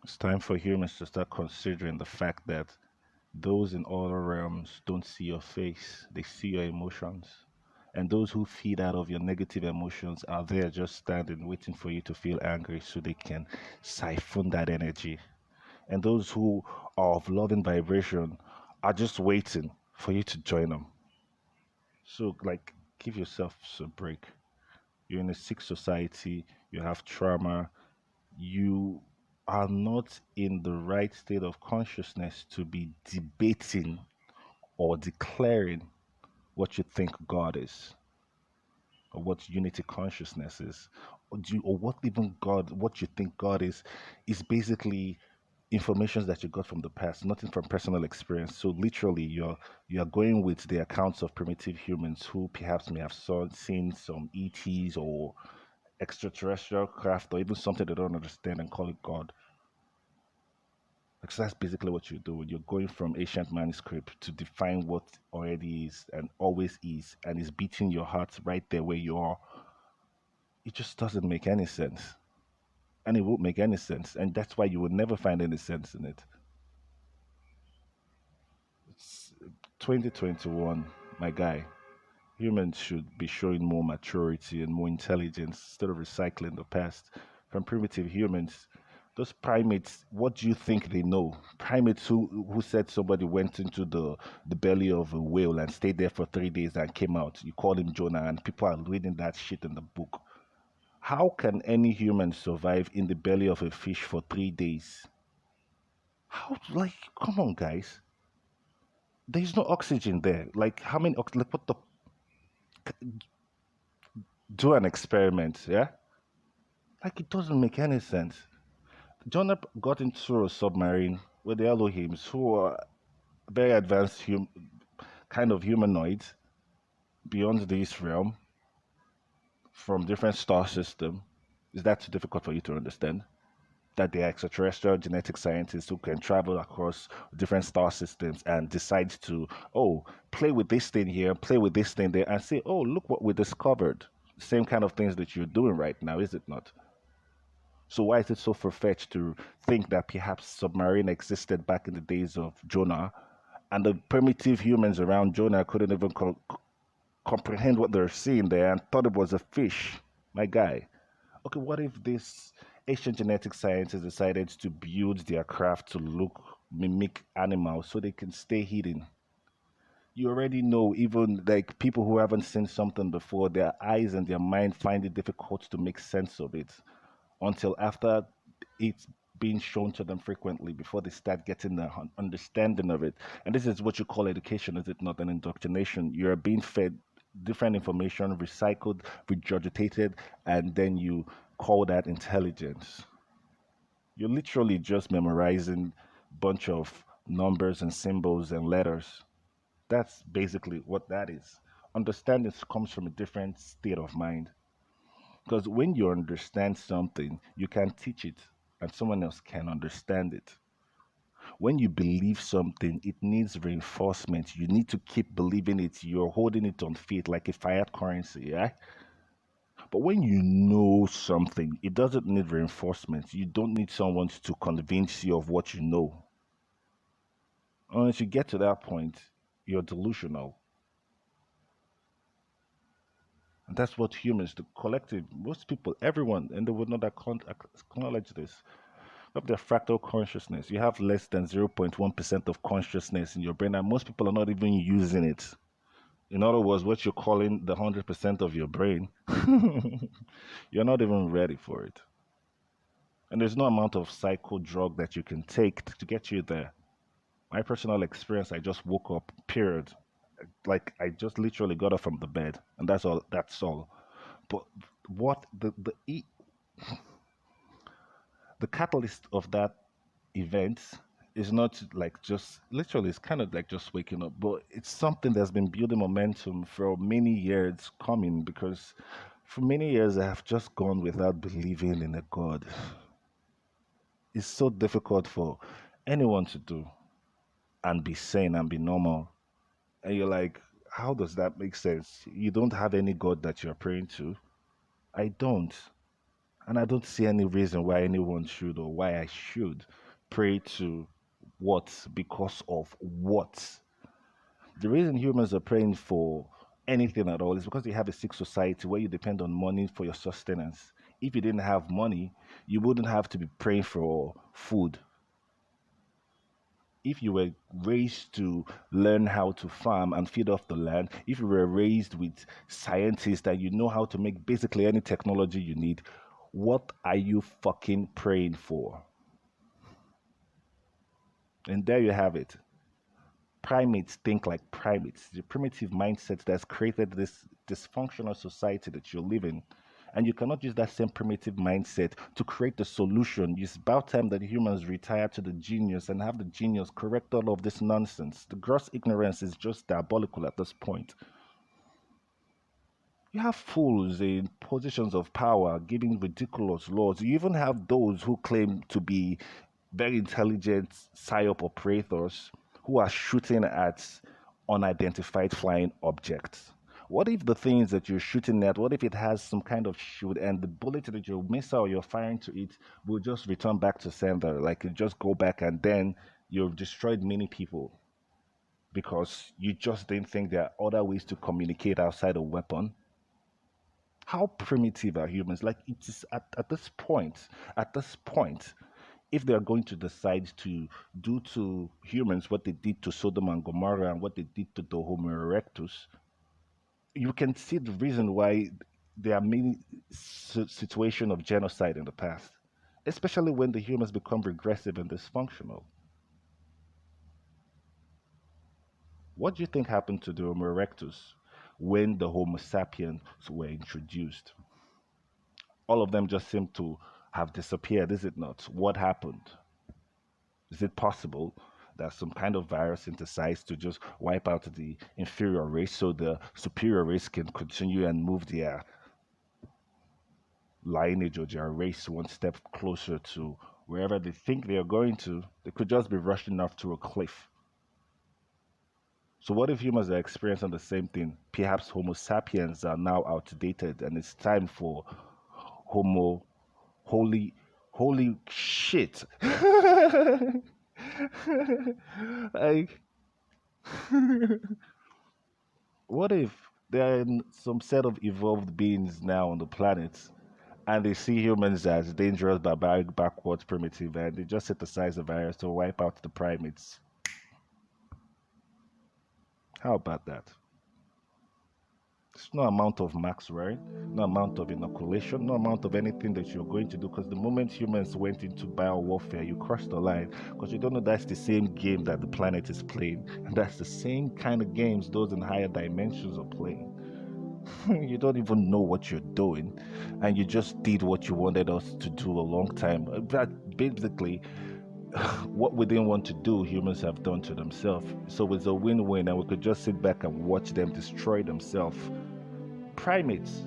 It's time for humans to start considering the fact that those in other realms don't see your face, they see your emotions. And those who feed out of your negative emotions are there just standing, waiting for you to feel angry so they can siphon that energy. And those who are of loving vibration are just waiting for you to join them. So, like, give yourself a break. You're in a sick society, you have trauma, you are not in the right state of consciousness to be debating or declaring what you think God is, or what unity consciousness is, or what even God, what you think God is basically information that you got from the past, nothing from personal experience. So literally, you're going with the accounts of primitive humans who perhaps may have seen some ETs or extraterrestrial craft or even something they don't understand and call it God. Because that's basically what you're doing. You're going from ancient manuscript to define what already is and always is, and is beating your heart right there where you are. It just doesn't make any sense. And it won't make any sense. And that's why you will never find any sense in it. It's 2021, my guy. Humans should be showing more maturity and more intelligence instead of recycling the past from primitive humans. Those primates, what do you think they know? Primates who said somebody went into the belly of a whale and stayed there for 3 days and came out. You call him Jonah, and people are reading that shit in the book. How can any human survive in the belly of a fish for 3 days? How, like, come on, guys. There's no oxygen there. Like, how many, like, what the, do an experiment, yeah? Like, it doesn't make any sense. Jonah got into a submarine with the Elohims, who are very advanced, kind of humanoids beyond this realm from different star system. Is that too difficult for you to understand? That they are extraterrestrial genetic scientists who can travel across different star systems and decide to, oh, play with this thing here, play with this thing there, and say, oh, look what we discovered. Same kind of things that you're doing right now, is it not? So why is it so far-fetched to think that perhaps submarine existed back in the days of Jonah, and the primitive humans around Jonah couldn't even comprehend what they're seeing there and thought it was a fish? My guy. Okay, what if this ancient genetic scientists decided to build their craft to mimic animals so they can stay hidden? You already know, even like people who haven't seen something before, their eyes and their mind find it difficult to make sense of it until after it's being shown to them frequently before they start getting the understanding of it. And this is what you call education, is it not? An indoctrination. You're being fed different information, recycled, regurgitated, and then you call that intelligence. You're literally just memorizing bunch of numbers and symbols and letters. That's basically what that is. Understanding comes from a different state of mind. Because when you understand something, you can teach it and someone else can understand it. When you believe something, it needs reinforcement. You need to keep believing it. You're holding it on faith like a fiat currency, yeah? But when you know something, it doesn't need reinforcement. You don't need someone to convince you of what you know. Once you get to that point, you're delusional. And that's what humans, the collective, most people, everyone, and they would not acknowledge this, of their fractal consciousness. You have less than 0.1% of consciousness in your brain, and most people are not even using it. In other words, what you're calling the 100% of your brain, you're not even ready for it. And there's no amount of psycho drug that you can take to get you there. My personal experience, I just woke up, period. Like I just literally got up from the bed, and that's all. That's all. But what the catalyst of that event is not like just literally, it's kind of like just waking up, but it's something that's been building momentum for many years coming, because for many years I have just gone without believing in a God. It's so difficult for anyone to do and be sane and be normal. And you're like, how does that make sense? You don't have any God that you're praying to. I don't. And I don't see any reason why anyone should or why I should pray to what because of what. The reason humans are praying for anything at all is because you have a sick society where you depend on money for your sustenance. If you didn't have money, you wouldn't have to be praying for food. If you were raised to learn how to farm and feed off the land, if you were raised with scientists that you know how to make basically any technology you need, what are you fucking praying for? And there you have it. Primates think like primates. The primitive mindset that's created this dysfunctional society that you're living. And you cannot use that same primitive mindset to create the solution. It's about time that humans retire to the genius and have the genius correct all of this nonsense. The gross ignorance is just diabolical at this point. You have fools in positions of power giving ridiculous laws. You even have those who claim to be very intelligent psyop operators who are shooting at unidentified flying objects. What if the things that you're shooting at, what if it has some kind of shield and the bullet that your missile you're firing to it will just return back to sender, like it just go back and then you've destroyed many people because you just didn't think there are other ways to communicate outside a weapon? How primitive are humans? Like it is at this point, if they are going to decide to do to humans what they did to Sodom and Gomorrah and what they did to the Homo erectus, you can see the reason why there are many situations of genocide in the past, especially when the humans become regressive and dysfunctional. What do you think happened to the Homo erectus when the Homo sapiens were introduced? All of them just seem to have disappeared, is it not? What happened? Is it possible that some kind of virus synthesized to just wipe out the inferior race so the superior race can continue and move their lineage or their race one step closer to wherever they think they are going to? They could just be rushing off to a cliff. So, what if humans are experiencing the same thing? Perhaps Homo sapiens are now outdated and it's time for Homo holy holy shit. Like, what if there are some set of evolved beings now on the planet and they see humans as dangerous, barbaric, backwards, primitive, and they just synthesize the virus to wipe out the primates? How about that? There's no amount of max wearing, no amount of inoculation, no amount of anything that you're going to do. Because the moment humans went into bio warfare, you crossed the line. Because you don't know that's the same game that the planet is playing, and that's the same kind of games those in higher dimensions are playing. You don't even know what you're doing, and you just did what you wanted us to do a long time. But basically, what we didn't want to do, humans have done to themselves. So it's a win-win, and we could just sit back and watch them destroy themselves. Primates.